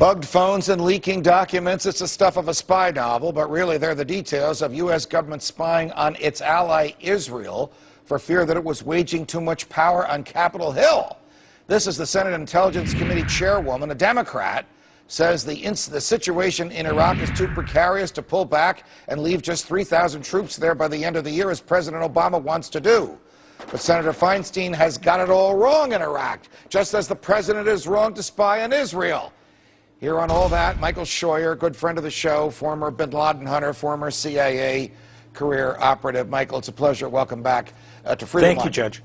Bugged phones and leaking documents, it's the stuff of a spy novel, but really they're the details of U.S. government spying on its ally Israel for fear that it was waging too much power on Capitol Hill. This is the Senate Intelligence Committee chairwoman, a Democrat, says the situation in Iraq is too precarious to pull back and leave just 3,000 troops there by the end of the year, as President Obama wants to do. But Senator Feinstein has got it all wrong in Iraq, just as the president is wrong to spy on Israel. Here on all that, Michael Scheuer, good friend of the show, former bin Laden hunter, former CIA career operative. Michael, it's a pleasure. Welcome back to Freedom. Thank you, Judge.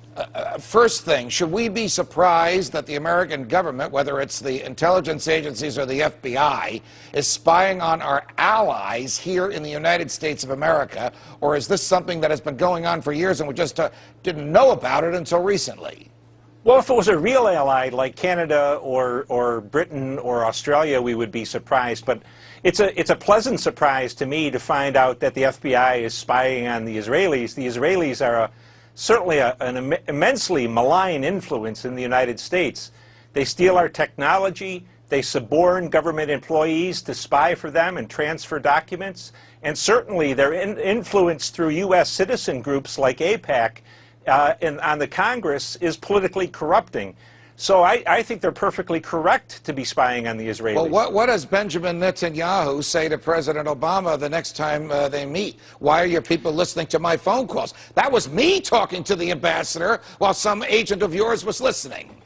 First thing, should we be surprised that the American government, whether it's the intelligence agencies or the FBI, is spying on our allies here in the United States of America? Or is this something that has been going on for years and we just didn't know about it until recently? Well, if it was a real ally like Canada or Britain or Australia, we would be surprised. But it's a pleasant surprise to me to find out that the FBI is spying on the Israelis. The Israelis are certainly an immensely malign influence in the United States. They steal our technology. They suborn government employees to spy for them and transfer documents. And certainly their influence through U.S. citizen groups like AIPAC on the Congress is politically corrupting. So I think they're perfectly correct to be spying on the Israelis. Well, what does Benjamin Netanyahu say to President Obama the next time they meet? Why are your people listening to my phone calls? That was me talking to the ambassador while some agent of yours was listening.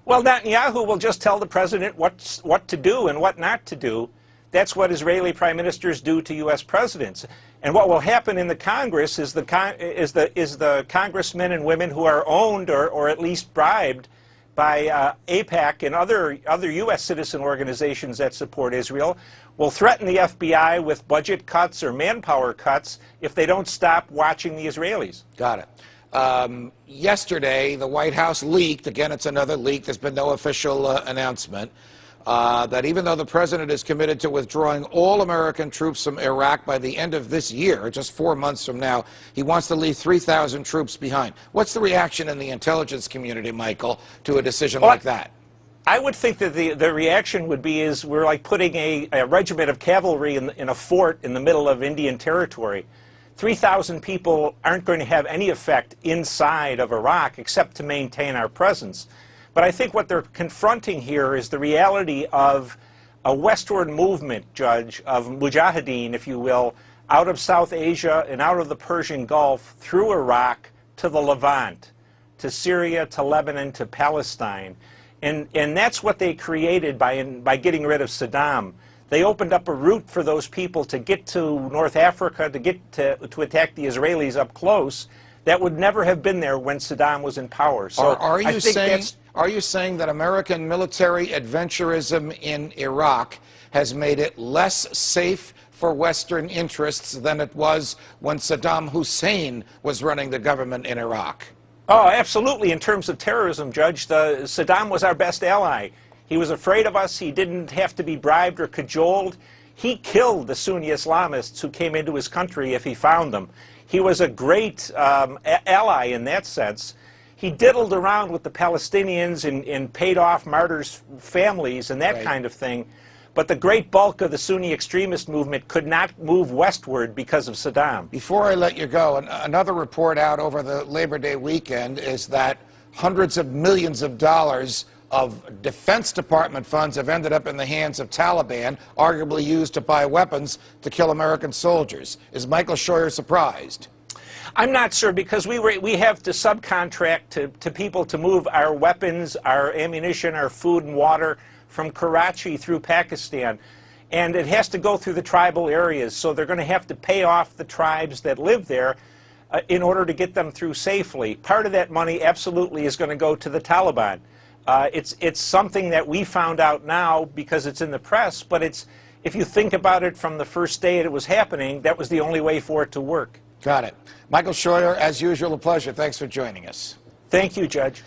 Well, Netanyahu will just tell the president what to do and what not to do. That's what Israeli prime ministers do to U.S. presidents. And what will happen in the Congress is the congressmen and women who are owned or at least bribed by AIPAC and other U.S. citizen organizations that support Israel will threaten the FBI with budget cuts or manpower cuts if they don't stop watching the Israelis. Got it. Yesterday, the White House leaked, again, it's another leak, there's been no official announcement, that even though the president is committed to withdrawing all American troops from Iraq by the end of this year, just 4 months from now, he wants to leave 3,000 troops behind. What's the reaction in the intelligence community, Michael, to a decision like that? I would think that the reaction would be is we're like putting a regiment of cavalry in a fort in the middle of Indian territory. 3,000 people aren't going to have any effect inside of Iraq except to maintain our presence. But I think what they're confronting here is the reality of a westward movement, Judge, of mujahideen, if you will, out of South Asia and out of the Persian Gulf through Iraq to the Levant, to Syria, to Lebanon, to Palestine. And that's what they created by getting rid of Saddam. They opened up a route for those people to get to North Africa, to get to attack the Israelis up close. That would never have been there when Saddam was in power. So are you saying that American military adventurism in Iraq has made it less safe for Western interests than it was when Saddam Hussein was running the government in Iraq? Oh, absolutely. In terms of terrorism, Judge, Saddam was our best ally. He was afraid of us. He didn't have to be bribed or cajoled. He killed the Sunni Islamists who came into his country if he found them. He was a great ally in that sense. He diddled around with the Palestinians and paid off martyrs' families and that kind of thing. But the great bulk of the Sunni extremist movement could not move westward because of Saddam. Before I let you go, another report out over the Labor Day weekend is that hundreds of millions of dollars of Defense Department funds have ended up in the hands of Taliban, arguably used to buy weapons to kill American soldiers. Is Michael Scheuer surprised? I'm not sure, because we have to subcontract to people to move our weapons, our ammunition, our food and water from Karachi through Pakistan. And it has to go through the tribal areas, so they're going to have to pay off the tribes that live there in order to get them through safely. Part of that money absolutely is going to go to the Taliban. It's something that we found out now because it's in the press, but if you think about it from the first day it was happening, that was the only way for it to work. Got it. Michael Scheuer, as usual, a pleasure. Thanks for joining us. Thank you, Judge.